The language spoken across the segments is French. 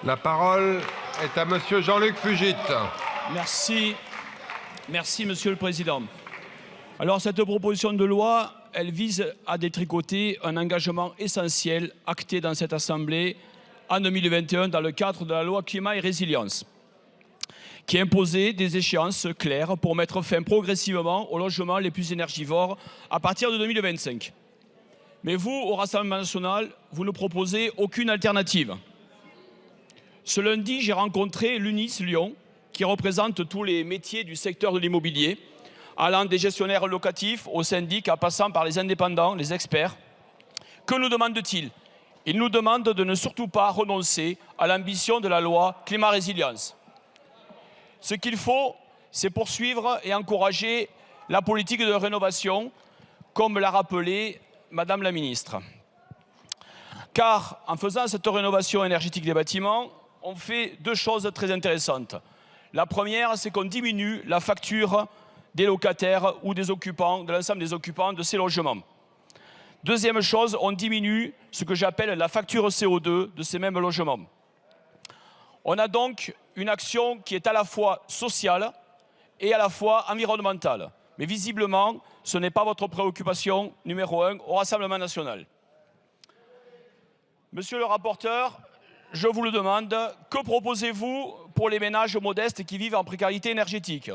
La parole est à monsieur Jean-Luc Fugit. Merci. Merci, Monsieur le Président. Alors, cette proposition de loi, elle vise à détricoter un engagement essentiel acté dans cette Assemblée en 2021 dans le cadre de la loi Climat et Résilience, qui imposait des échéances claires pour mettre fin progressivement aux logements les plus énergivores à partir de 2025. Mais vous, au Rassemblement national, vous ne proposez aucune alternative. Ce lundi, j'ai rencontré l'UNIS Lyon, qui représente tous les métiers du secteur de l'immobilier, allant des gestionnaires locatifs aux syndics, en passant par les indépendants, les experts. Que nous demandent-ils? Ils nous demandent de ne surtout pas renoncer à l'ambition de la loi Climat-Résilience. Ce qu'il faut, c'est poursuivre et encourager la politique de rénovation, comme l'a rappelé Madame la ministre. Car en faisant cette rénovation énergétique des bâtiments, on fait deux choses très intéressantes. La première, c'est qu'on diminue la facture des locataires ou des occupants, de l'ensemble des occupants de ces logements. Deuxième chose, on diminue ce que j'appelle la facture CO2 de ces mêmes logements. On a donc une action qui est à la fois sociale et à la fois environnementale. Mais visiblement, ce n'est pas votre préoccupation numéro 1 au Rassemblement national. Monsieur le rapporteur, je vous le demande, que proposez-vous pour les ménages modestes qui vivent en précarité énergétique?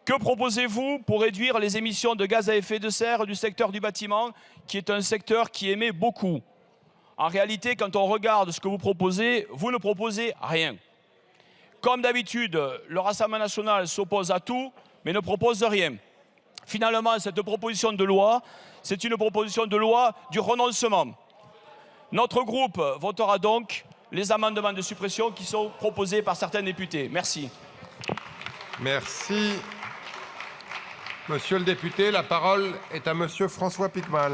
Que proposez-vous pour réduire les émissions de gaz à effet de serre du secteur du bâtiment, qui est un secteur qui émet beaucoup? En réalité, quand on regarde ce que vous ne proposez rien. Comme d'habitude, le Rassemblement national s'oppose à tout, mais ne propose rien. Finalement, cette proposition de loi, c'est une proposition de loi du renoncement. Notre groupe votera donc les amendements de suppression qui sont proposés par certains députés. Merci. Merci. Monsieur le député, la parole est à monsieur François Piquemal.